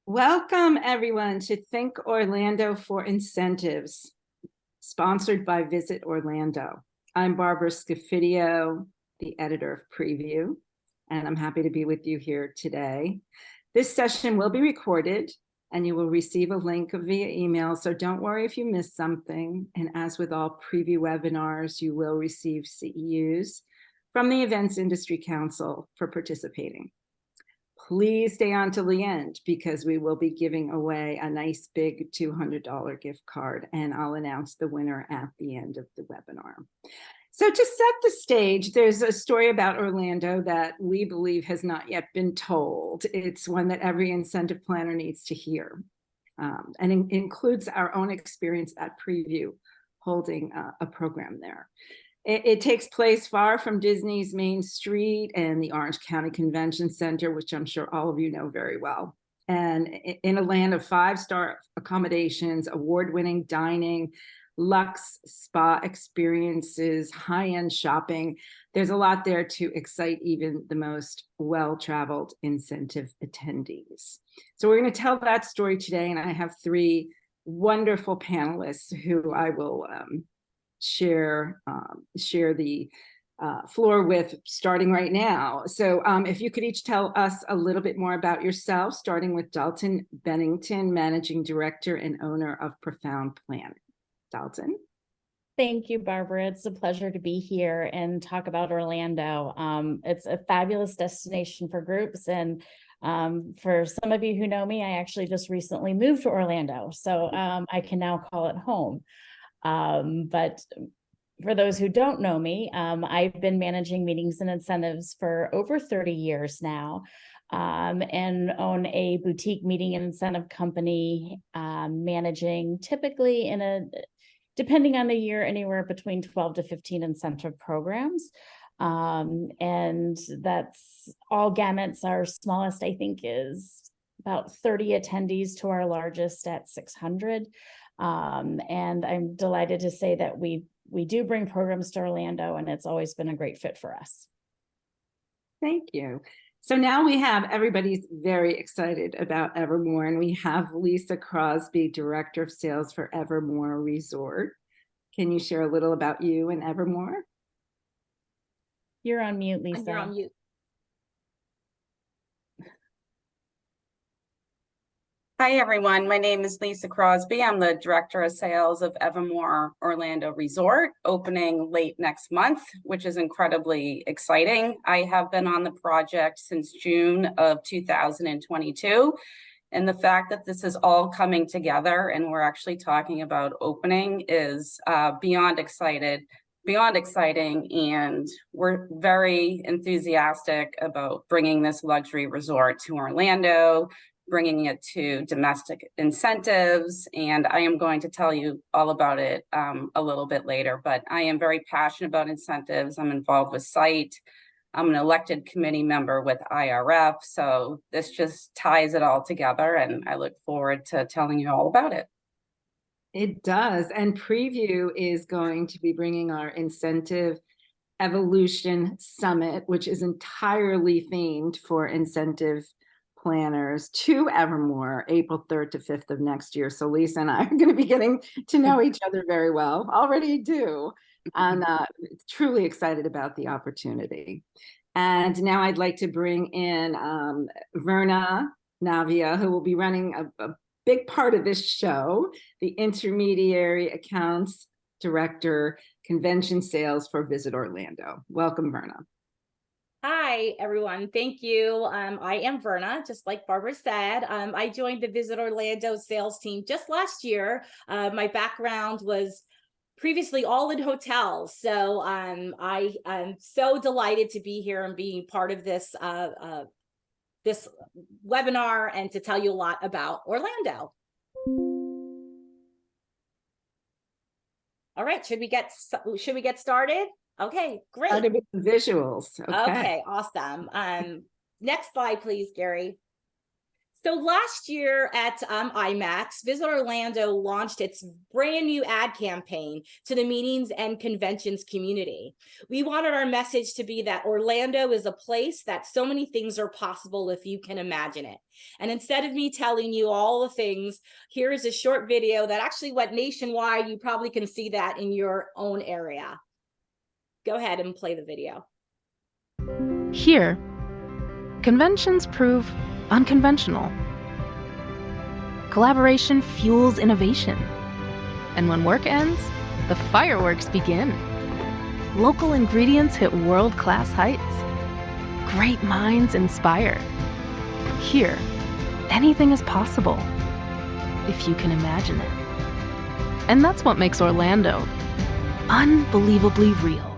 Welcome, everyone, to Think Orlando for Incentives, sponsored by Visit Orlando. I'm Barbara Scafidio, the editor of Prevue, and I'm happy to be with you here today. This session will be recorded, and you will receive a link via email, so don't worry if you miss something. And as with all Prevue webinars, you will receive CEUs from the Events Industry Council for participating. Please stay on till the end because we will be giving away a nice big $200 gift card, and I'll announce the winner at the end of the webinar. So to set the stage, there's a story about Orlando that we believe has not yet been told. It's one that every incentive planner needs to hear, and includes our own experience at Prevue holding a program there. It takes place far from Disney's Main Street and the Orange County Convention Center, which I'm sure all of you know very well. And in a land of 5-star accommodations, award-winning dining, luxe spa experiences, high-end shopping, there's a lot there to excite even the most well-traveled incentive attendees. So we're going to tell that story today, and I have 3 wonderful panelists who I will share the floor with starting right now. So if you could each tell us a little bit more about yourself, starting with Dalton Bennington, Managing Director and owner of Profound Planning. Dalton. Thank you, Barbara. It's a pleasure to be here and talk about Orlando. It's a fabulous destination for groups. And for some of you who know me, I actually just recently moved to Orlando. So I can now call it home. But for those who don't know me, I've been managing meetings and incentives for over 30 years now, and own a boutique meeting and incentive company, managing typically depending on the year, anywhere between 12 to 15 incentive programs. And that's all gamuts. Our smallest, I think, is about 30 attendees to our largest at 600. And I'm delighted to say that we do bring programs to Orlando, and it's always been a great fit for us. Thank you. So now we have, everybody's very excited about Evermore, and we have Lisa Crosby, Director of Sales for Evermore Resort. Can you share a little about you and Evermore? You're on mute, Lisa. You're on mute. Hi, everyone. My name is Lisa Crosby. I'm the Director of Sales of Evermore Orlando Resort, opening late next month, which is incredibly exciting. I have been on the project since June of 2022. And the fact that this is all coming together and we're actually talking about opening is beyond exciting. And we're very enthusiastic about bringing this luxury resort to Orlando, bringing it to domestic incentives, and I am going to tell you all about it a little bit later, but I am very passionate about incentives. I'm involved with SITE. I'm an elected committee member with IRF, so this just ties it all together, and I look forward to telling you all about it. It does, and Prevue is going to be bringing our Incentive Evolution Summit, which is entirely themed for incentive planners, to Evermore, April 3rd to 5th of next year. So Lisa and I are going to be getting to know each other very well, already do, and truly excited about the opportunity. And now I'd like to bring in Verna Navia, who will be running a big part of this show, the Intermediary Accounts Director, Convention Sales for Visit Orlando. Welcome, Verna. Hi, everyone. Thank you. I am Verna, just like Barbara said. I joined the Visit Orlando sales team just last year. My background was previously all in hotels. So I am so delighted to be here and being part of this this webinar and to tell you a lot about Orlando. All right, should we get started? Okay, great. Started with the visuals. Okay, awesome. Next slide, please, Gary. So last year at IMAX, Visit Orlando launched its brand new ad campaign to the meetings and conventions community. We wanted our message to be that Orlando is a place that so many things are possible if you can imagine it. And instead of me telling you all the things, here is a short video that actually went nationwide. You probably can see that in your own area. Go ahead and play the video. Here, conventions prove unconventional. Collaboration fuels innovation. And when work ends, the fireworks begin. Local ingredients hit world-class heights. Great minds inspire. Here, anything is possible, if you can imagine it. And that's what makes Orlando unbelievably real.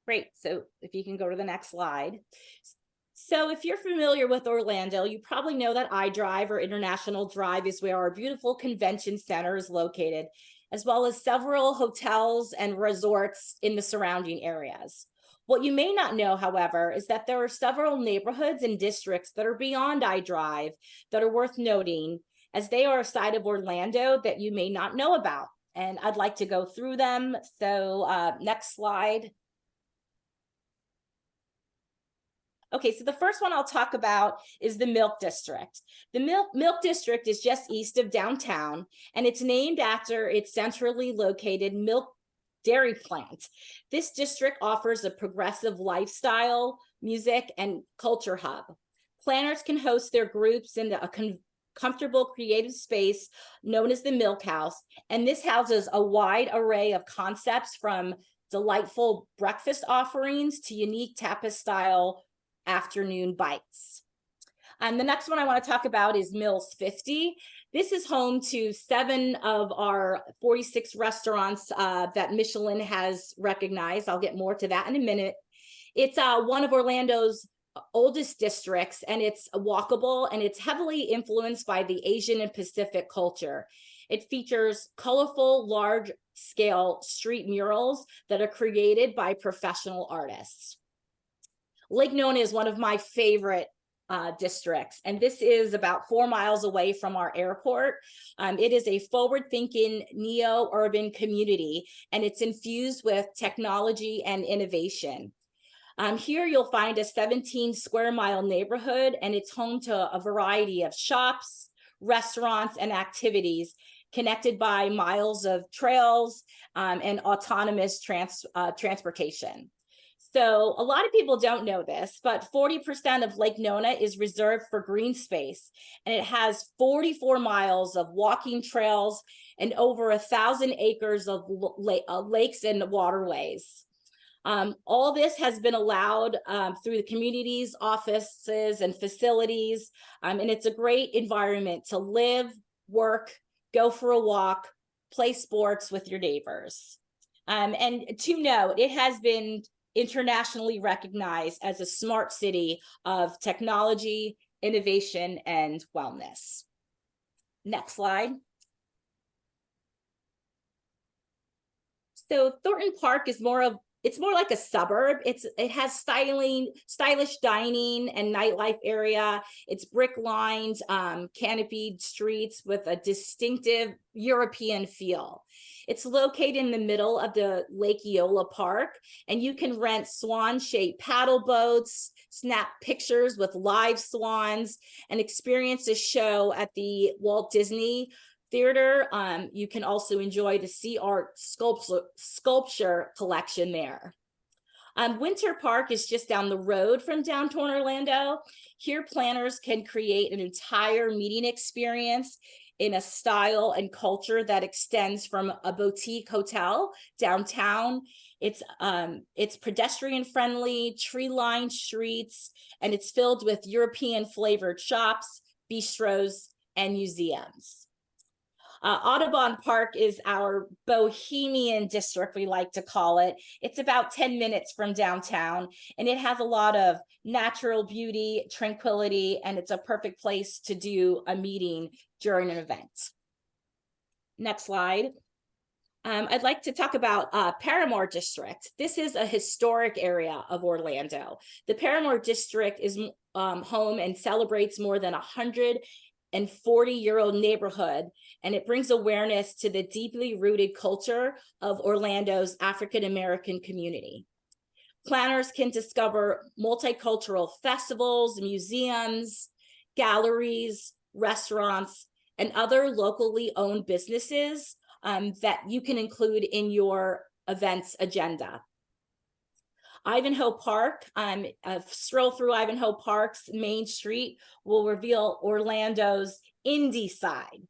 Great. So if you can go to the next slide. So if you're familiar with Orlando, you probably know that iDrive or International Drive is where our beautiful convention center is located, as well as several hotels and resorts in the surrounding areas. What you may not know, however, is that there are several neighborhoods and districts that are beyond iDrive that are worth noting, as they are a side of Orlando that you may not know about. And I'd like to go through them. So next slide. Okay, so the first one I'll talk about is the Milk District. The Milk District is just east of downtown, and it's named after its centrally located milk dairy plant. This district offers a progressive lifestyle, music, and culture hub. Planners can host their groups in a comfortable creative space known as the Milk House, and this houses a wide array of concepts from delightful breakfast offerings to unique tapas-style afternoon bites. The next one I want to talk about is Mills 50. This is home to 7 of our 46 restaurants that Michelin has recognized. I'll get more to that in a minute. It's one of Orlando's oldest districts, and it's walkable, and it's heavily influenced by the Asian and Pacific culture. It features colorful, large-scale street murals that are created by professional artists. Lake Nona is one of my favorite districts, and this is about 4 miles away from our airport. It is a forward-thinking neo-urban community, and it's infused with technology and innovation. Here you'll find a 17 square mile neighborhood, and it's home to a variety of shops, restaurants, and activities connected by miles of trails and autonomous transportation. So a lot of people don't know this, but 40% of Lake Nona is reserved for green space, and it has 44 miles of walking trails and over 1,000 acres of lakes and waterways. All this has been allowed through the community's offices and facilities, and it's a great environment to live, work, go for a walk, play sports with your neighbors. And to note, it has been internationally recognized as a smart city of technology, innovation, and wellness. Next slide. So Thornton Park is it's more like a suburb. It has stylish dining and nightlife area. It's brick-lined, canopied streets with a distinctive European feel. It's located in the middle of the Lake Eola Park, and you can rent swan-shaped paddle boats, snap pictures with live swans, and experience a show at the Walt Disney Theater. You can also enjoy the Sea Art sculpture collection there. Winter Park is just down the road from downtown Orlando. Here, planners can create an entire meeting experience in a style and culture that extends from a boutique hotel downtown. It's pedestrian friendly, tree-lined streets, and it's filled with European flavored shops, bistros, and museums. Audubon Park is our bohemian district, we like to call it. It's about 10 minutes from downtown, and it has a lot of natural beauty, tranquility, and it's a perfect place to do a meeting during an event. Next slide. I'd like to talk about Paramore District. This is a historic area of Orlando. The Paramore District is home and celebrates more than 140-year-old neighborhood, and it brings awareness to the deeply rooted culture of Orlando's African-American community. Planners can discover multicultural festivals, museums, galleries, restaurants, and other locally owned businesses that you can include in your event's agenda. Ivanhoe Park, a stroll through Ivanhoe Park's Main Street will reveal Orlando's indie side.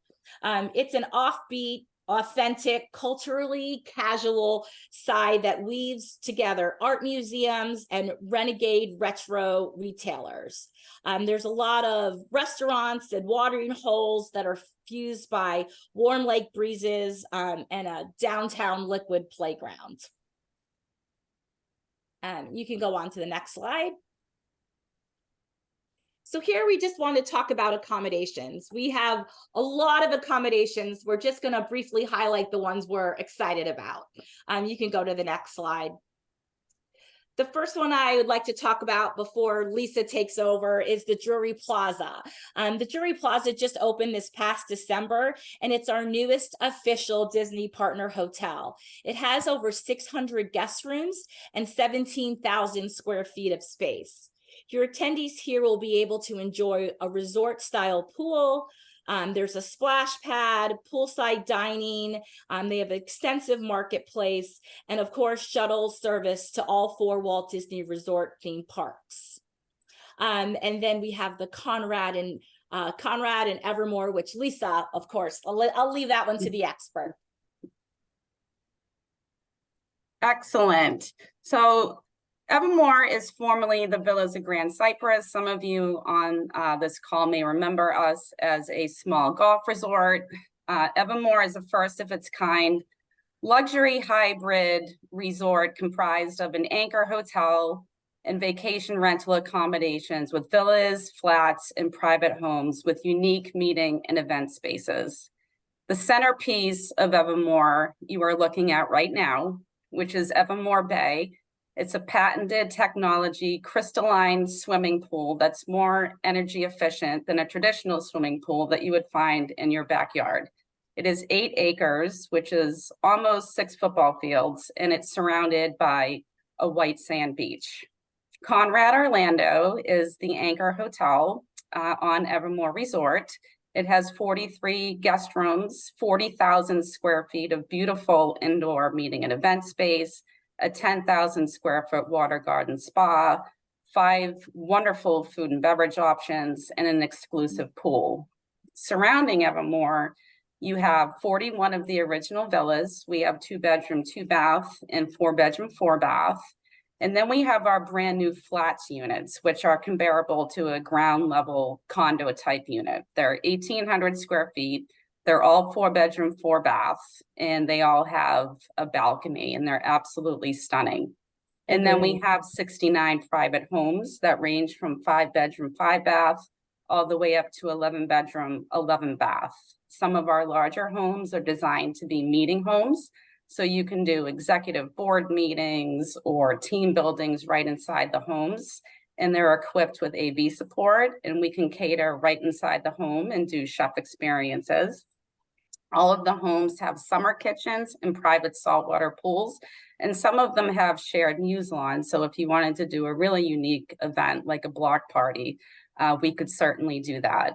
It's an offbeat, authentic, culturally casual side that weaves together art museums and renegade retro retailers. There's a lot of restaurants and watering holes that are fused by warm lake breezes and a downtown liquid playground. You can go on to the next slide. So here we just want to talk about accommodations. We have a lot of accommodations. We're just going to briefly highlight the ones we're excited about. You can go to the next slide. The first one I would like to talk about before Lisa takes over is the Drury Plaza. The Drury Plaza just opened this past December, and it's our newest official Disney partner hotel. It has over 600 guest rooms and 17,000 square feet of space. Your attendees here will be able to enjoy a resort-style pool. There's a splash pad, poolside dining. They have an extensive marketplace, and of course, shuttle service to all 4 Walt Disney Resort theme parks. And then we have the Conrad and Evermore, which Lisa, of course, I'll leave that one to the expert. Excellent. So Evermore is formerly the Villas of Grand Cypress. Some of you on this call may remember us as a small golf resort. Evermore is a first of its kind luxury hybrid resort comprised of an anchor hotel and vacation rental accommodations with villas, flats, and private homes with unique meeting and event spaces. The centerpiece of Evermore you are looking at right now, which is Evermore Bay. It's a patented technology crystalline swimming pool that's more energy efficient than a traditional swimming pool that you would find in your backyard. It is 8 acres, which is almost 6 football fields, and it's surrounded by a white sand beach. Conrad Orlando is the anchor hotel on Evermore Resort. It has 43 guest rooms, 40,000 square feet of beautiful indoor meeting and event space, a 10,000 square foot water garden spa, 5 wonderful food and beverage options, and an exclusive pool. Surrounding Evermore, you have 41 of the original villas. We have 2-bedroom, 2-bath, and 4-bedroom, 4-bath. And then we have our brand new flats units, which are comparable to a ground level condo type unit. They're 1,800 square feet. They're all 4-bedroom, 4-bath, and they all have a balcony, and they're absolutely stunning. And then we have 69 private homes that range from 5-bedroom, 5-bath, all the way up to 11-bedroom, 11-bath. Some of our larger homes are designed to be meeting homes, so you can do executive board meetings or team buildings right inside the homes. And they're equipped with AV support, and we can cater right inside the home and do chef experiences. All of the homes have summer kitchens and private saltwater pools, and some of them have shared news lawns. So if you wanted to do a really unique event like a block party, we could certainly do that.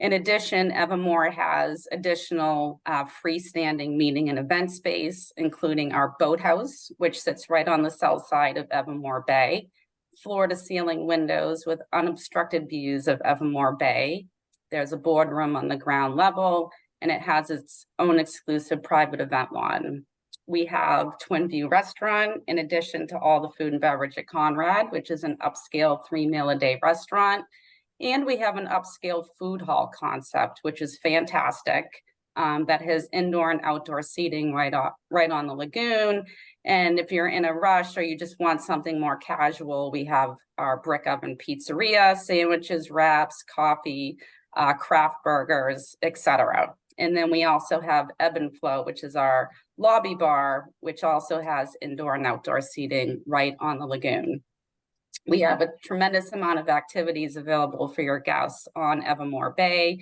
In addition, Evermore has additional freestanding meeting and event space, including our boathouse, which sits right on the south side of Evermore Bay, floor-to-ceiling windows with unobstructed views of Evermore Bay. There's a boardroom on the ground level, and it has its own exclusive private event lawn. We have Twin View Restaurant, in addition to all the food and beverage at Conrad, which is an upscale 3-meal-a-day restaurant. And we have an upscale food hall concept, which is fantastic, that has indoor and outdoor seating right on the lagoon. And if you're in a rush or you just want something more casual, we have our brick oven pizzeria, sandwiches, wraps, coffee, craft burgers, etc. And then we also have Ebb and Flow, which is our lobby bar, which also has indoor and outdoor seating right on the lagoon. We have a tremendous amount of activities available for your guests on Evermore Bay.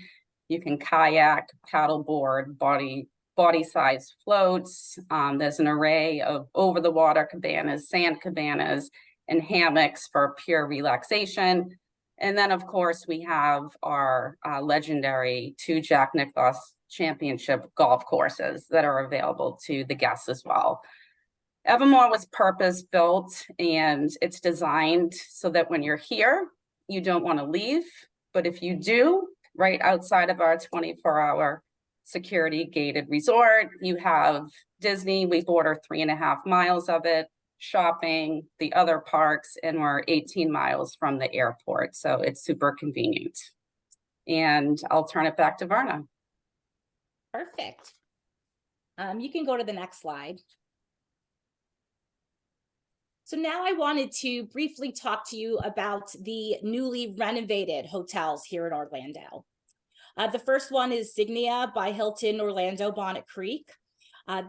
You can kayak, paddleboard, body-sized floats. There's an array of over-the-water cabanas, sand cabanas, and hammocks for pure relaxation. And then, of course, we have our legendary 2 Jack Nicklaus Championship golf courses that are available to the guests as well. Evermore was purpose-built, and it's designed so that when you're here, you don't want to leave. But if you do, right outside of our 24-hour security gated resort, you have Disney. We border 3.5 miles of it, shopping, the other parks, and we're 18 miles from the airport. So it's super convenient. And I'll turn it back to Verna. Perfect. You can go to the next slide. So now I wanted to briefly talk to you about the newly renovated hotels here in Orlando. The first one is Signia by Hilton Orlando Bonnet Creek.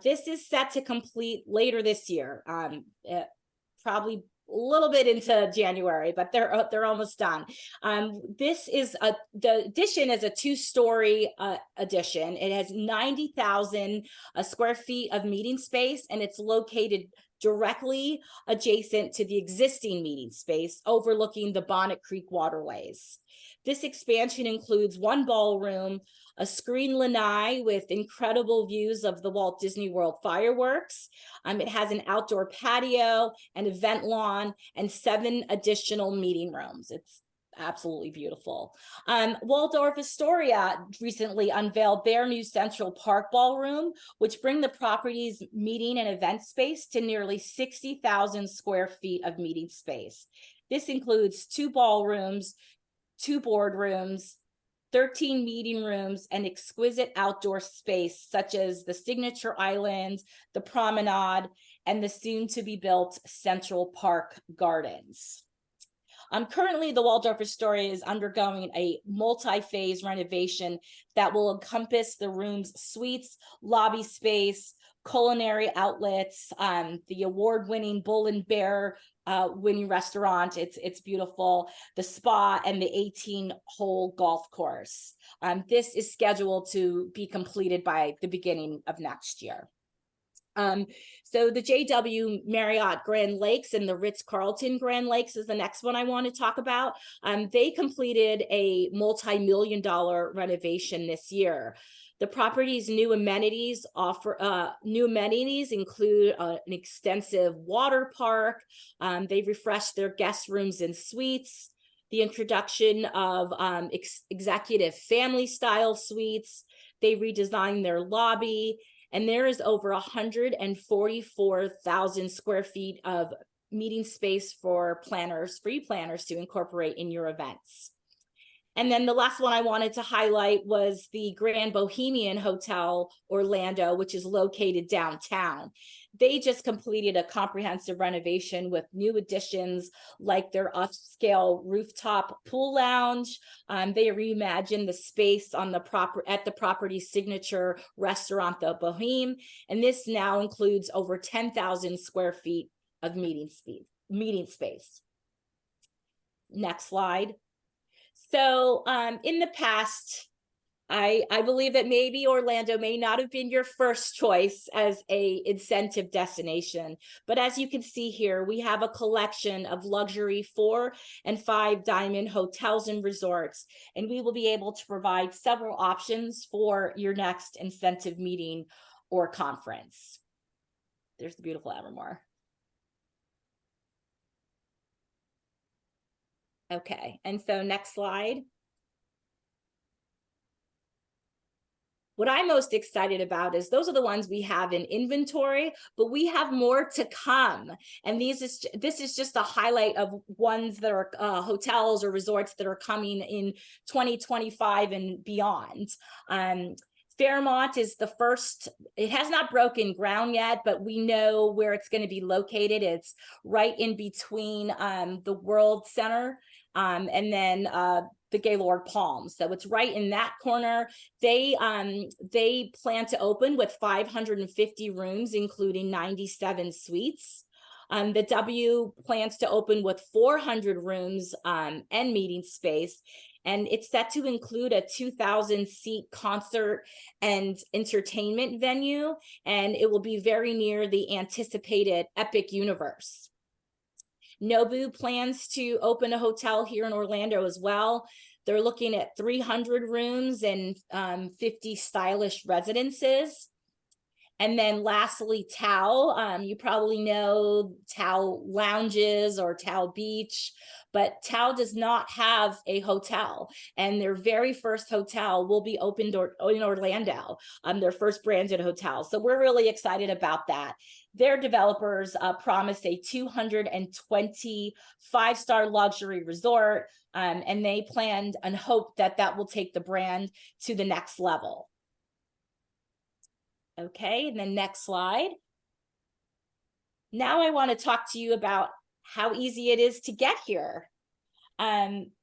This is set to complete later this year, probably a little bit into January, but they're almost done. This is the addition is a 2-story addition. It has 90,000 square feet of meeting space, and it's located directly adjacent to the existing meeting space overlooking the Bonnet Creek waterways. This expansion includes 1 ballroom, a screen lanai with incredible views of the Walt Disney World fireworks. It has an outdoor patio, an event lawn, and 7 additional meeting rooms. It's absolutely beautiful. Waldorf Astoria recently unveiled their new Central Park ballroom, which bring the property's meeting and event space to nearly 60,000 square feet of meeting space. This includes 2 ballrooms, 2 boardrooms, 13 meeting rooms, and exquisite outdoor space such as the Signature Island, the Promenade, and the soon-to-be-built Central Park Gardens. Currently, the Waldorf Astoria is undergoing a multi-phase renovation that will encompass the room's suites, lobby space, culinary outlets, the award-winning Bull and Bear winning restaurant. It's beautiful, the spa, and the 18-hole golf course. This is scheduled to be completed by the beginning of next year. So the JW Marriott Grand Lakes and the Ritz-Carlton Grand Lakes is the next one I want to talk about. They completed a multi-million-dollar renovation this year. The property's new amenities include an extensive water park. They've refreshed their guest rooms and suites, the introduction of executive family style suites. They redesigned their lobby, and there is over 144,000 square feet of meeting space for you planners to incorporate in your events. And then the last one I wanted to highlight was the Grand Bohemian Hotel Orlando, which is located downtown. They just completed a comprehensive renovation with new additions like their upscale rooftop pool lounge. They reimagined the space on the property's signature restaurant, the Boheme, and this now includes over 10,000 square feet of meeting space. Next slide. So in the past, I believe that maybe Orlando may not have been your first choice as an incentive destination. But as you can see here, we have a collection of luxury 4 and 5 diamond hotels and resorts, and we will be able to provide several options for your next incentive meeting or conference. There's the beautiful Evermore. Okay, and so next slide. What I'm most excited about is those are the ones we have in inventory, but we have more to come. And this is just a highlight of ones that are hotels or resorts that are coming in 2025 and beyond. Fairmont is the first. It has not broken ground yet, but we know where it's going to be located. It's right in between the World Center and then the Gaylord Palms. So it's right in that corner. They plan to open with 550 rooms, including 97 suites. The W plans to open with 400 rooms and meeting space. And it's set to include a 2,000 seat concert and entertainment venue. And it will be very near the anticipated Epic Universe. Nobu plans to open a hotel here in Orlando as well. They're looking at 300 rooms and 50 stylish residences. And then lastly, Tao. You probably know Tao Lounges or Tao Beach, but Tao does not have a hotel. And their very first hotel will be opened in Orlando, their first branded hotel. So we're really excited about that. Their developers promise a 220 five-star luxury resort, and they planned and hope that that will take the brand to the next level. Okay, and then next slide. Now I want to talk to you about how easy it is to get here.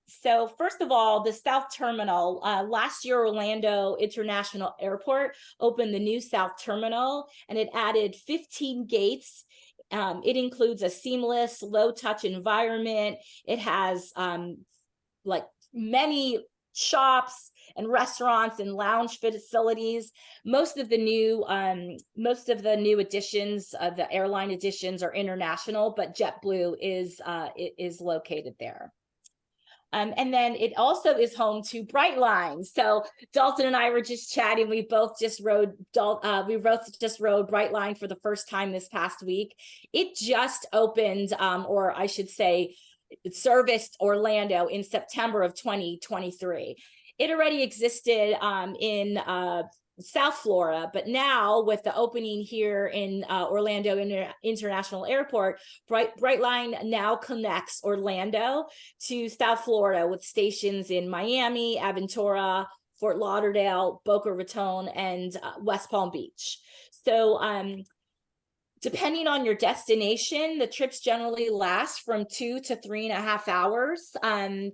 So first of all, the South Terminal, last year, Orlando International Airport opened the new South Terminal, and it added 15 gates. It includes a seamless, low-touch environment. It has like many shops and restaurants and lounge facilities. Most of the new additions, the airline additions, are international, but JetBlue is located there. And then it also is home to Brightline. So Dalton and I were just chatting. We both just rode Brightline for the first time this past week. It just opened, or I should say, it serviced Orlando in September of 2023. It already existed in South Florida, but now with the opening here in Orlando International Airport, Brightline now connects Orlando to South Florida with stations in Miami, Aventura, Fort Lauderdale, Boca Raton, and West Palm Beach. So depending on your destination, the trips generally last from 2 to 3.5 hours.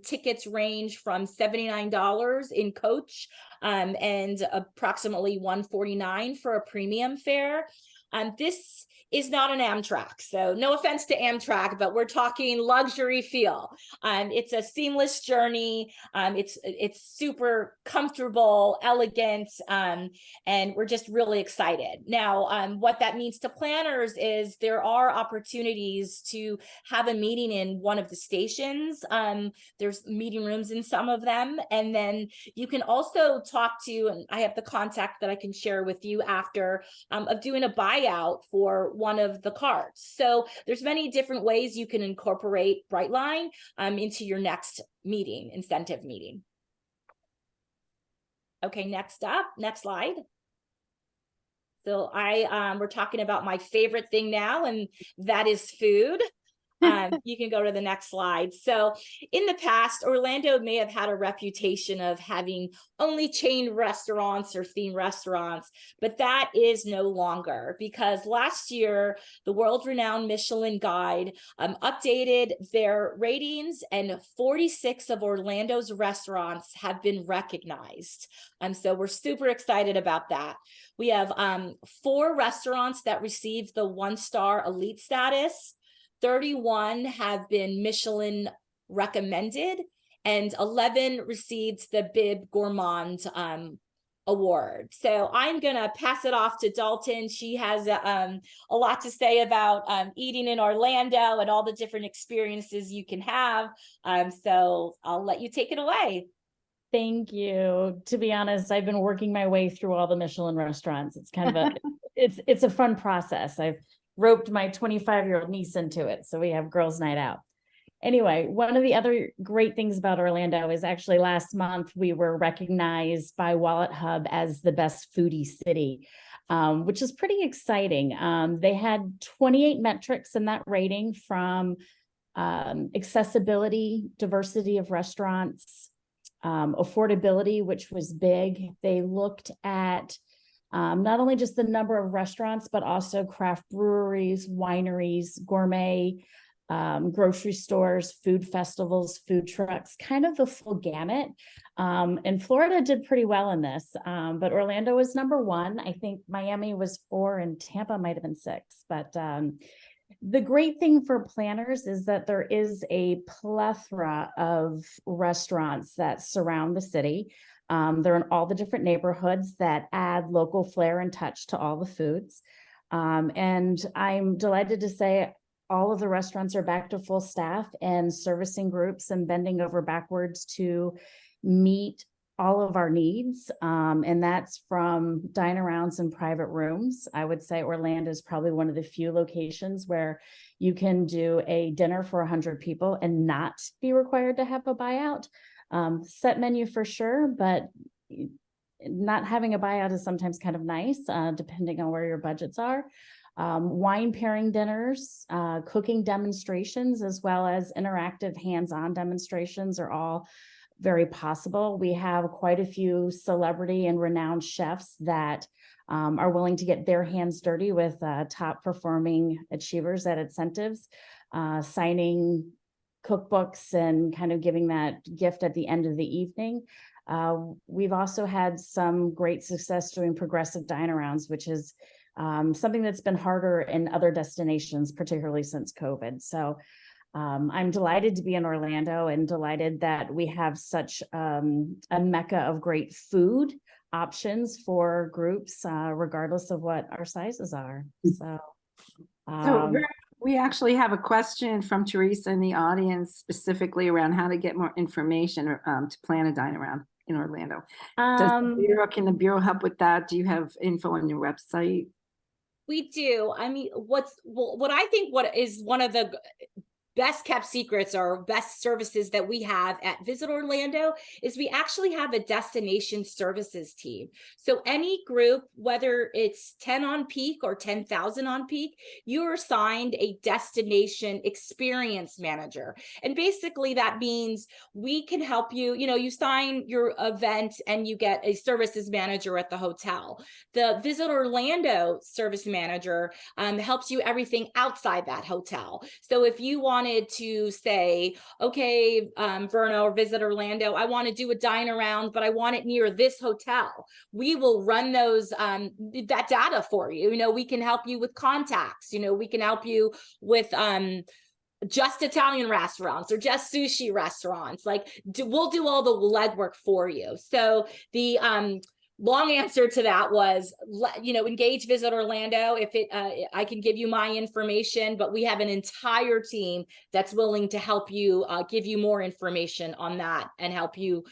Tickets range from $79 in coach and approximately $149 for a premium fare. This is not an Amtrak, so no offense to Amtrak, but we're talking luxury feel. It's a seamless journey. It's super comfortable, elegant, and we're just really excited. Now, what that means to planners is there are opportunities to have a meeting in one of the stations. There's meeting rooms in some of them, and then you can also talk to, and I have the contact that I can share with you after, of doing a buyout for one of the cards. So there's many different ways you can incorporate Brightline into your next meeting, incentive meeting. Okay, next slide. So we're talking about my favorite thing now, and that is food. You can go to the next slide. So in the past, Orlando may have had a reputation of having only chain restaurants or themed restaurants, but that is no longer, because last year, the world-renowned Michelin Guide updated their ratings, and 46 of Orlando's restaurants have been recognized. So we're super excited about that. We have 4 restaurants that received the 1-star elite status. 31 have been Michelin recommended, and 11 received the Bib Gourmand award. So I'm gonna pass it off to Dalton. She has a lot to say about eating in Orlando and all the different experiences you can have. So I'll let you take it away. Thank you. To be honest, I've been working my way through all the Michelin restaurants. It's kind of it's a fun process. I've roped my 25-year-old niece into it, so we have girls' night out. Anyway, one of the other great things about Orlando is actually last month we were recognized by Wallet Hub as the best foodie city, which is pretty exciting. They had 28 metrics in that rating, from accessibility, diversity of restaurants, affordability, which was big. They looked at not only just the number of restaurants, but also craft breweries, wineries, gourmet grocery stores, food festivals, food trucks, kind of the full gamut. And Florida did pretty well in this, but Orlando was number one. I think Miami was 4 and Tampa might have been 6. But the great thing for planners is that there is a plethora of restaurants that surround the city. They're in all the different neighborhoods that add local flair and touch to all the foods. And I'm delighted to say all of the restaurants are back to full staff and servicing groups and bending over backwards to meet all of our needs. And that's from dine-arounds and private rooms. I would say Orlando is probably one of the few locations where you can do a dinner for 100 people and not be required to have a buyout. Set menu for sure, but not having a buyout is sometimes kind of nice, depending on where your budgets are. Wine pairing dinners, cooking demonstrations, as well as interactive hands-on demonstrations are all very possible. We have quite a few celebrity and renowned chefs that are willing to get their hands dirty with top performing achievers at incentives, signing cookbooks and kind of giving that gift at the end of the evening. We've also had some great success doing progressive dine-arounds, which is something that's been harder in other destinations, particularly since COVID. So I'm delighted to be in Orlando and delighted that we have such a mecca of great food options for groups, regardless of what our sizes are. So, we actually have a question from Teresa in the audience specifically around how to get more information to plan a dine-around in Orlando. Can the Bureau help with that? Do you have info on your website? We do. I mean, what I think what is one of the best kept secrets or best services that we have at Visit Orlando is we actually have a destination services team. So any group, whether it's 10 on peak or 10,000 on peak, you are assigned a destination experience manager. And basically that means we can help you, you sign your event and you get a services manager at the hotel. The Visit Orlando service manager helps you everything outside that hotel. So if you wanted to say, okay, Verna or Visit Orlando, I want to do a dine around, but I want it near this hotel. We will run those that data for you. We can help you with contacts. We can help you with just Italian restaurants or just sushi restaurants. We'll do all the legwork for you. So the long answer to that was, engage Visit Orlando. If I can give you my information, but we have an entire team that's willing to help you, give you more information on that and help you,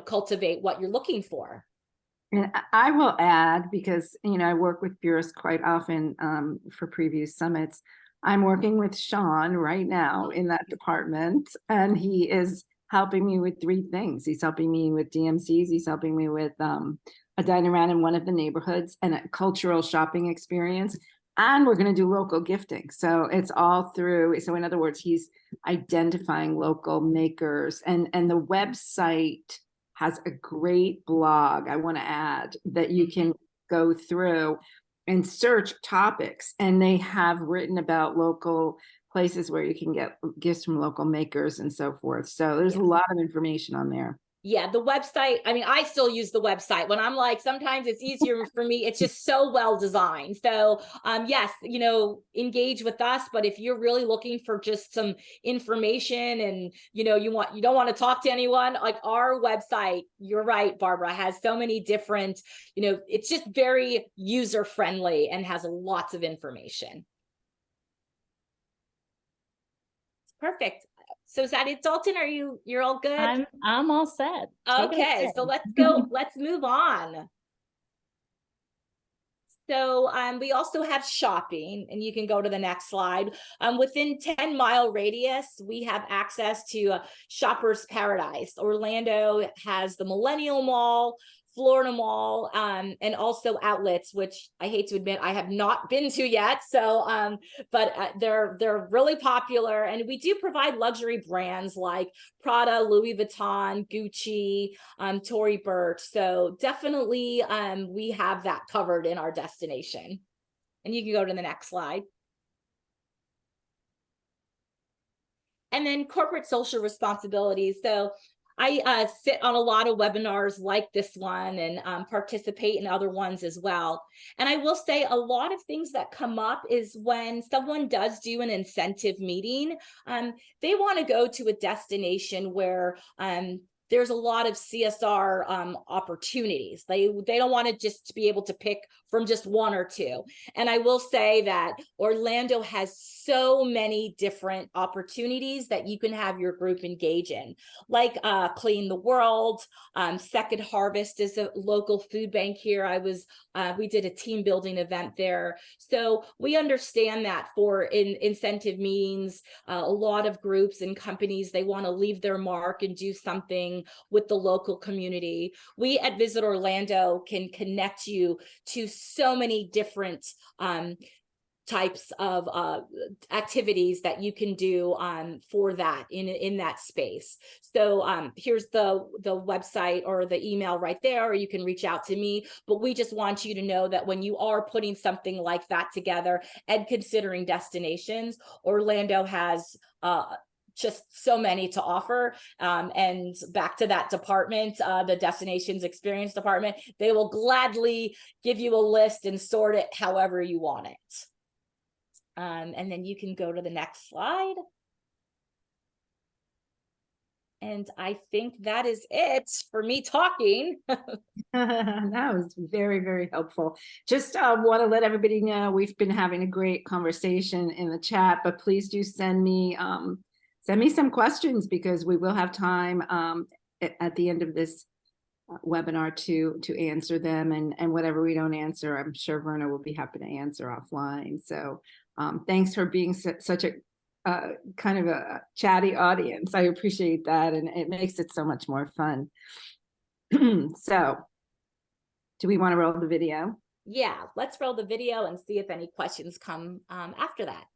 cultivate what you're looking for. And I will add, because, I work with bureaus quite often for Prevue summits. I'm working with Sean right now in that department, and he is helping me with 3 things. He's helping me with DMCs. He's helping me with a dine around in one of the neighborhoods and a cultural shopping experience. And we're going to do local gifting. So it's all through. So in other words, he's identifying local makers, and the website has a great blog, I want to add, that you can go through and search topics. And they have written about local places where you can get gifts from local makers and so forth. So there's a lot of information on there. Yeah, the website, I mean, I still use the website when I'm sometimes it's easier for me. It's just so well designed. So yes, engage with us. But if you're really looking for just some information and, you don't want to talk to anyone, our website, you're right, Barbara, has so many different, it's just very user friendly and has lots of information. Perfect. So is that it, Dalton? You're all good? I'm all set. Okay, so let's go. Let's move on. So we also have shopping, and you can go to the next slide. Within 10-mile radius, we have access to Shoppers Paradise. Orlando has the Millennial Mall, Florida Mall, and also outlets, which I hate to admit I have not been to yet. So, but they're really popular, and we do provide luxury brands like Prada, Louis Vuitton, Gucci, Tory Burch. So definitely, we have that covered in our destination. And you can go to the next slide. And then corporate social responsibilities. So I sit on a lot of webinars like this one and participate in other ones as well. And I will say a lot of things that come up is when someone does do an incentive meeting, they want to go to a destination where there's a lot of CSR opportunities. They don't want to just be able to pick from just one or two. And I will say that Orlando has so many different opportunities that you can have your group engage in, like Clean the World. Second Harvest is a local food bank here. We did a team building event there. So we understand that for incentive meetings, a lot of groups and companies, they want to leave their mark and do something with the local community. We at Visit Orlando can connect you to so many different types of activities that you can do for that in that space. So here's the website or the email right there, or you can reach out to me. But we just want you to know that when you are putting something like that together and considering destinations, Orlando has just so many to offer. And back to that department, the Destinations Experience Department, they will gladly give you a list and sort it however you want it. And then you can go to the next slide. And I think that is it for me talking. That was very, very helpful. Just want to let everybody know we've been having a great conversation in the chat, but please do send me some questions, because we will have time at the end of this webinar to answer them, and whatever we don't answer, I'm sure Verna will be happy to answer offline. So thanks for being such a kind of a chatty audience. I appreciate that, and it makes it so much more fun. So do we want to roll the video? Yeah, let's roll the video and see if any questions come after that.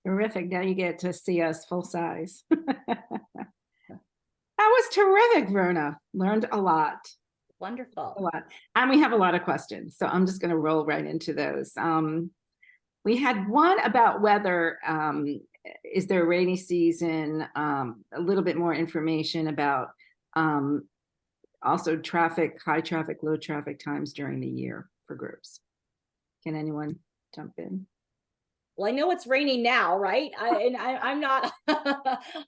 Terrific. Now you get to see us full size. That was terrific, Verna. Learned a lot. A Wonderful. lot. And we have a lot of questions, so I'm just going to roll right into those. We had one about weather. Is there a rainy season? A little bit more information about also traffic, high traffic, low traffic times during the year for groups. Can anyone jump in? Well, I know it's raining now, right? I'm not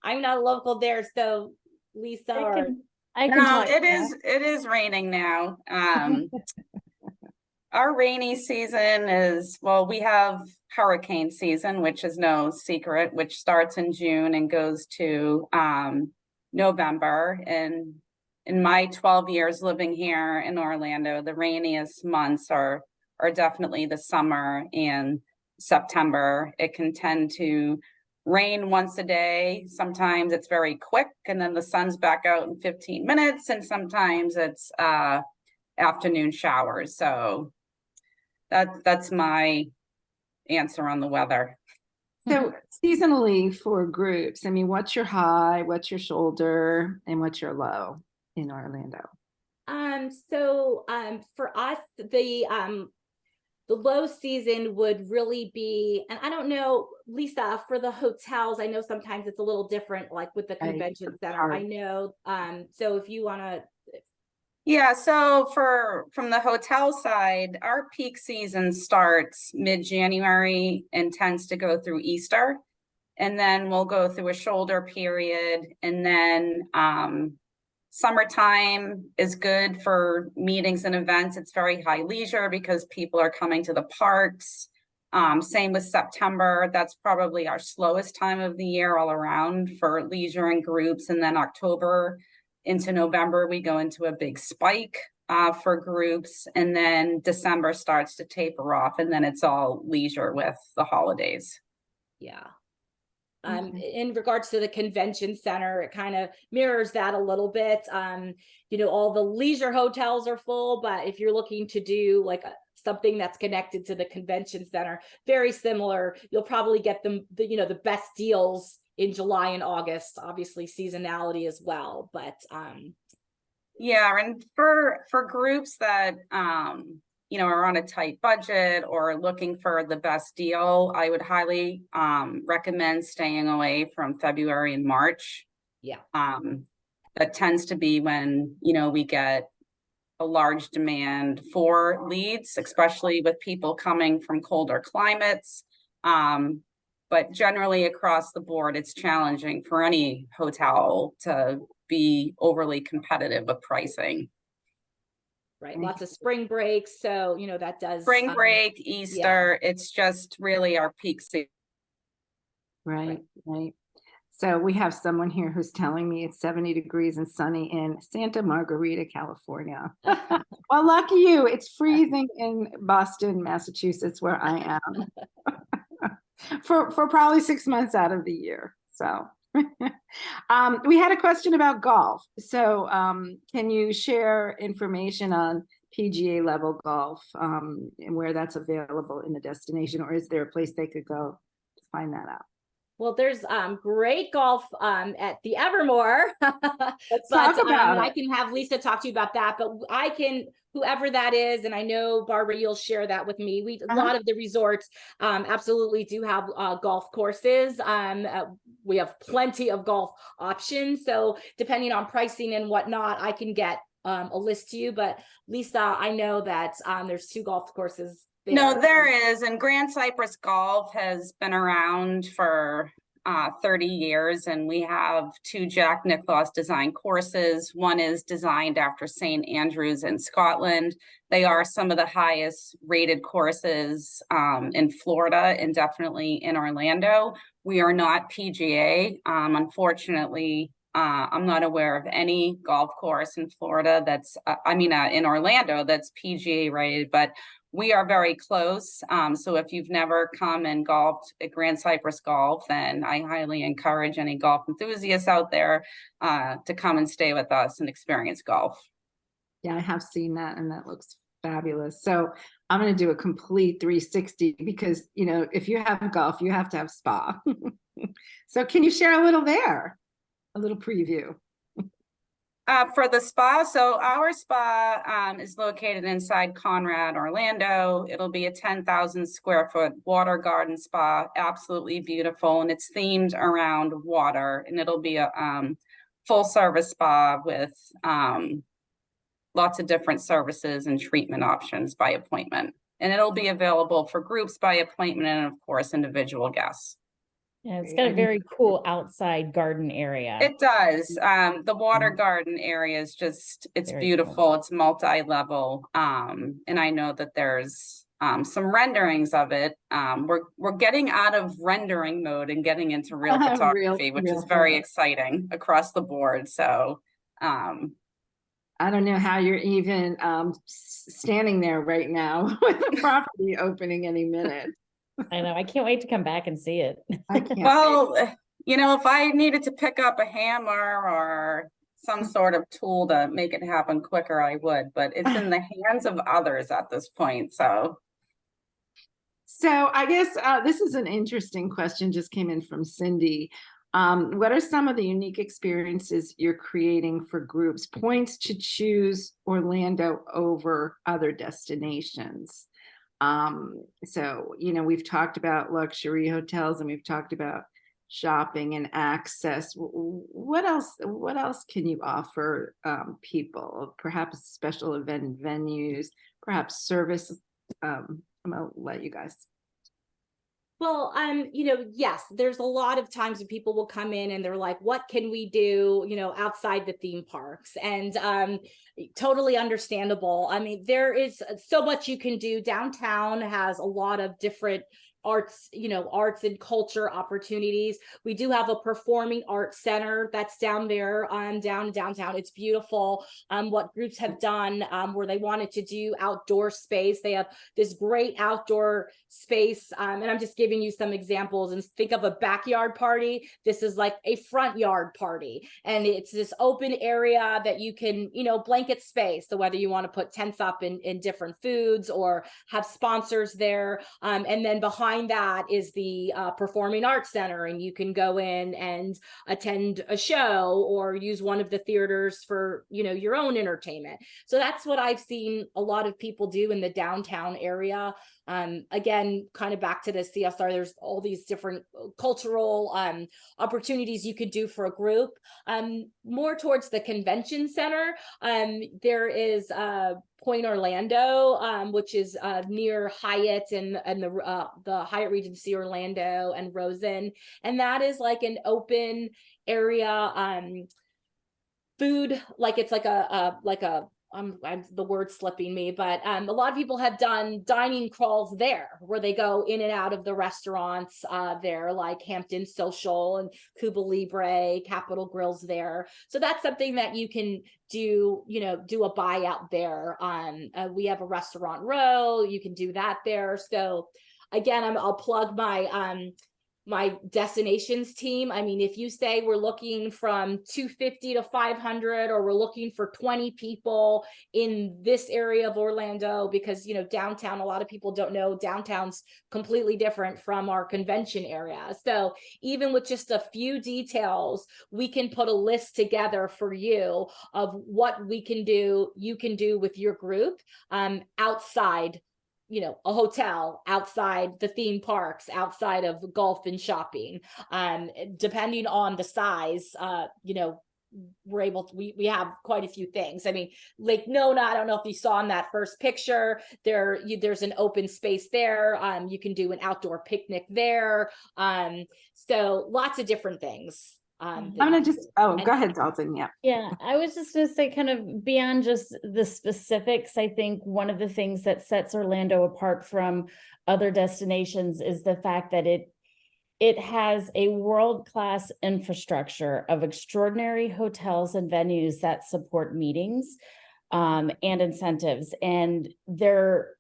I'm not local there, so Lisa I can No, talk it now. is raining now. Our rainy season is, well, we have hurricane season, which is no secret, which starts in June and goes to November. And in my 12 years living here in Orlando, the rainiest months are definitely the summer and September. It can tend to rain once a day. Sometimes it's very quick and then the sun's back out in 15 minutes. And sometimes it's afternoon showers. So that's my answer on the weather. So seasonally for groups, I mean, what's your high, what's your shoulder, and what's your low in Orlando? So for us, the low season would really be, and I don't know, Lisa, for the hotels, I know sometimes it's a little different, like with the convention center. I know, so if you want to. Yeah, so from the hotel side, our peak season starts mid-January and tends to go through Easter. And then we'll go through a shoulder period, and then summertime is good for meetings and events. It's very high leisure because people are coming to the parks. Same with September. That's probably our slowest time of the year all around for leisure and groups. And then October into November, we go into a big spike for groups. And then December starts to taper off. And then it's all leisure with the holidays. Yeah. In regards to the convention center, it kind of mirrors that a little bit. All the leisure hotels are full, but if you're looking to do like something that's connected to the convention center, very similar, you'll probably get the best deals in July and August, obviously seasonality as well. But yeah, and for groups that are on a tight budget or looking for the best deal, I would highly recommend staying away from February and March. Yeah. That tends to be when, we get a large demand for leads, especially with people coming from colder climates. But generally across the board, it's challenging for any hotel to be overly competitive with pricing. Right. Lots of spring breaks. So, that does spring break, Easter. Yeah. It's just really our peak season. Right. So we have someone here who's telling me it's 70 degrees and sunny in Santa Margarita, California. Well, lucky you. It's freezing in Boston, Massachusetts, where I am. for probably 6 months out of the year. So we had a question about golf. So can you share information on PGA level golf and where that's available in the destination, or is there a place they could go to find that out? Well, there's great golf at the Evermore. Let's talk about it. I can have Lisa talk to you about that, but I can, whoever that is, and I know, Barbara, you'll share that with me. A lot of the resorts absolutely do have golf courses. We have plenty of golf options. So depending on pricing and whatnot, I can get a list to you. But Lisa, I know that there's 2 golf courses. No, there is. And Grand Cypress Golf has been around for 30 years. And we have 2 Jack Nicklaus designed courses. One is designed after St. Andrews in Scotland. They are some of the highest rated courses in Florida and definitely in Orlando. We are not PGA. Unfortunately, I'm not aware of any golf course in Florida that's, in Orlando that's PGA rated, but we are very close. So if you've never come and golfed at Grand Cypress Golf, then I highly encourage any golf enthusiasts out there to come and stay with us and experience golf. Yeah, I have seen that, and that looks Fabulous. So I'm going to do a complete 360 because, you know, if you have golf, you have to have spa. So can you share a little there, a little preview? For the spa, so our spa is located inside Conrad, Orlando. It'll be a 10,000 square foot water garden spa, absolutely beautiful, and it's themed around water. And it'll be a full service spa with lots of different services and treatment options by appointment. And it'll be available for groups by appointment and, of course, individual guests. Yeah, it's got a very cool outside garden area. It does. The water garden area is just, it's Very beautiful. cool. It's multi-level. And I know that there's some renderings of it. We're getting out of rendering mode and getting into real photography, which is very exciting across the board. So I don't know how you're even standing there right now with the property opening any minute. I know. I can't wait to come back and see it. I can't. well, you know, if I needed to pick up a hammer or some sort of tool to make it happen quicker, I would, but it's in the hands of others at this point. So I guess this is an interesting question, just came in from Cindy. What are some of the unique experiences you're creating for groups? Points to choose Orlando over other destinations. So, you know, we've talked about luxury hotels and we've talked about shopping and access. What else can you offer people? Perhaps special event venues, perhaps service. I'm gonna let you guys. Well, you know, yes, there's a lot of times when people will come in and they're like, what can we do, you know, outside the theme parks? And totally understandable. I mean, there is so much you can do. Downtown has a lot of different arts, you know, arts and culture opportunities. We do have a performing arts center that's down there, downtown. It's beautiful. What groups have done where they wanted to do outdoor space. They have this great outdoor space. And I'm just giving you some examples. And think of a backyard party. This is like a front yard party. And it's this open area that you can, you know, blanket space. So whether you want to put tents up in different foods or have sponsors there. And then behind that is the Performing Arts Center, and you can go in and attend a show or use one of the theaters for, you know, your own entertainment. So that's what I've seen a lot of people do in the downtown area. Again, kind of back to the CSR, there's all these different cultural opportunities you could do for a group. More towards the convention center, there is Point Orlando, which is near Hyatt and the Hyatt Regency Orlando and Rosen, and that is like an open area, food, like it's like a the word slipping me, but a lot of people have done dining crawls there where they go in and out of the restaurants there, like Hampton Social and Cuba Libre, Capitol Grills there. So that's something that you can do, you know, do a buyout there. We have a restaurant row, you can do that there. So again, I'll plug my destinations team. I mean, if you say we're looking from 250 to 500, or we're looking for 20 people in this area of Orlando, because, you know, downtown, a lot of people don't know downtown's completely different from our convention area. So even with just a few details, we can put a list together for you of what we can do, you can do with your group outside, you know, a hotel, outside the theme parks, outside of golf and shopping. Depending on the size, you know, we're able to, we have quite a few things. I mean, Lake Nona, I don't know if you saw in that first picture, there's an open space there. You can do an outdoor picnic there. So lots of different things. I'm gonna just, go ahead, Dalton. Yeah, I was just gonna say, kind of beyond just the specifics, I think one of the things that sets Orlando apart from other destinations is the fact that it has a world-class infrastructure of extraordinary hotels and venues that support meetings and incentives, and they're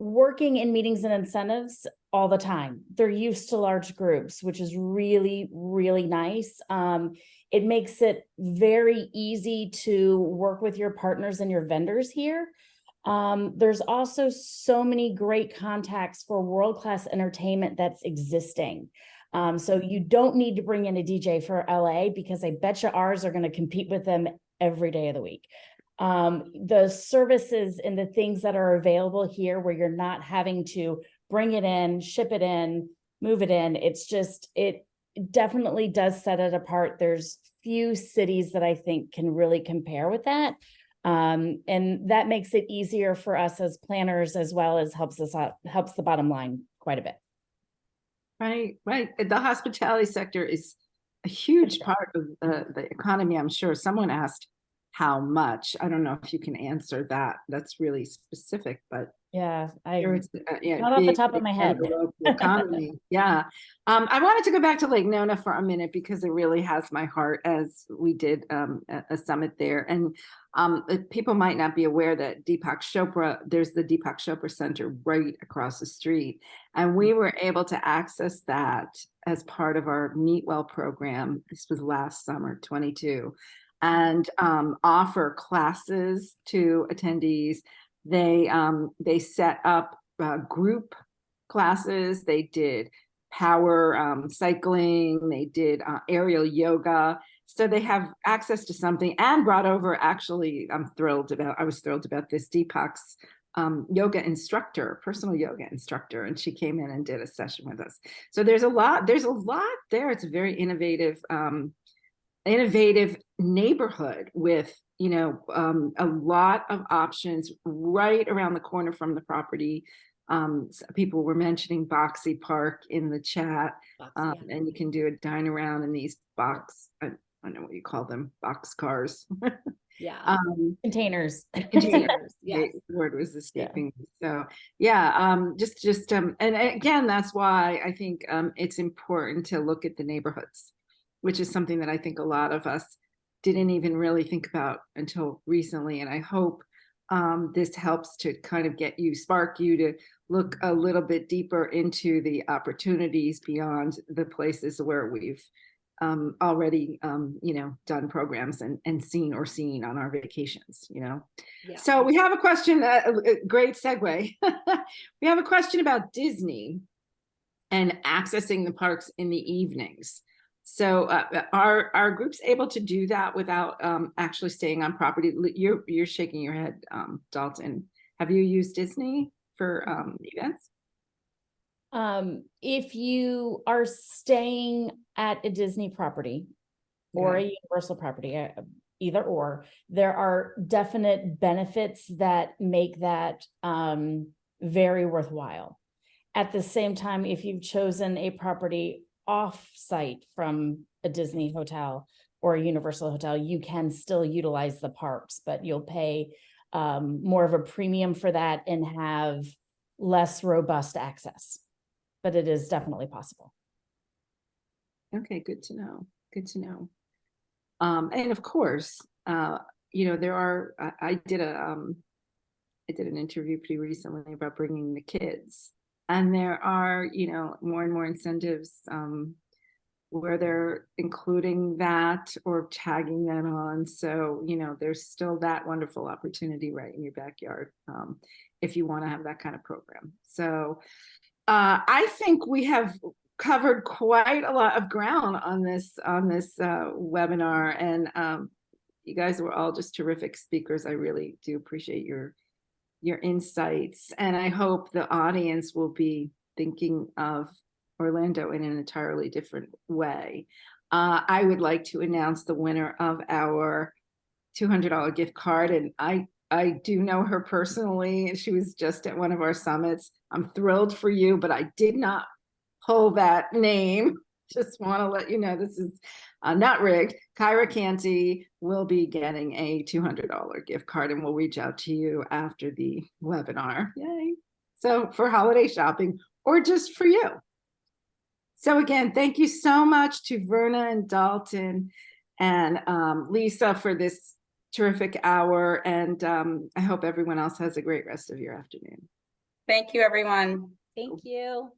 working in meetings and incentives all the time. They're used to large groups, which is really, really nice. It makes it very easy to work with your partners and your vendors here. There's also so many great contacts for world-class entertainment that's existing. So you don't need to bring in a DJ for LA, because I bet you ours are going to compete with them every day of the week. The services and the things that are available here, where you're not having to bring it in, ship it in, move it in, it definitely does set it apart. There's few cities that I think can really compare with that. And that makes it easier for us as planners, as well as helps the bottom line quite a bit. Right, right. The hospitality sector is a huge part of the economy. I'm sure someone asked how much. I don't know if you can answer that. That's really specific, but Yeah, sure it's, not off the top of my head. The local economy. Yeah. I wanted to go back to Lake Nona for a minute, because it really has my heart, as we did a summit there. And people might not be aware that there's the Deepak Chopra Center right across the street. And we were able to access that as part of our Meet Well program. This was last summer, 22, and offer classes to attendees. They set up group classes. They did power cycling. They did aerial yoga. So they have access to something, and brought over, actually, I was thrilled about this, Deepak's yoga instructor, personal yoga instructor, and she came in and did a session with us. So there's a lot there. It's a very innovative neighborhood with, a lot of options right around the corner from the property. People were mentioning Boxy Park in the chat, and you can do a dine around in these I don't know what you call them, box cars. Yeah. Containers. Containers. Yes. The word was escaping me. So yeah, and again, that's why I think it's important to look at the neighborhoods, which is something that I think a lot of us didn't even really think about until recently. And I hope this helps to kind of spark you to look a little bit deeper into the opportunities beyond the places where we've already, done programs and seen on our vacations, Yeah. So we have a question, great segue. We have a question about Disney and accessing the parks in the evenings. So are groups able to do that without actually staying on property? You're shaking your head, Dalton. Have you used Disney for events? If you are staying at a Disney property or a Universal property, either or, there are definite benefits that make that very worthwhile. At the same time, if you've chosen a property off-site from a Disney hotel or a Universal hotel, you can still utilize the parks, but you'll pay more of a premium for that and have less robust access. But it is definitely possible. Okay, good to know. Good to know. And of course, there are. I did an interview pretty recently about bringing the kids, and there are more and more incentives where they're including that or tagging that on. So there's still that wonderful opportunity right in your backyard if you want to have that kind of program. So I think we have covered quite a lot of ground on this webinar, and you guys were all just terrific speakers. I really do appreciate your insights, and I hope the audience will be thinking of Orlando in an entirely different way. I would like to announce the winner of our $200 gift card, and I do know her personally, and she was just at one of our summits. I'm thrilled for you, but I did not pull that name. Just want to let you know this is not rigged. Kyra Canty will be getting a $200 gift card, and we'll reach out to you after the webinar. Yay. So for holiday shopping or just for you. So again, thank you so much to Verna and Dalton and Lisa for this terrific hour. And I hope everyone else has a great rest of your afternoon. Thank you, everyone. Thank you.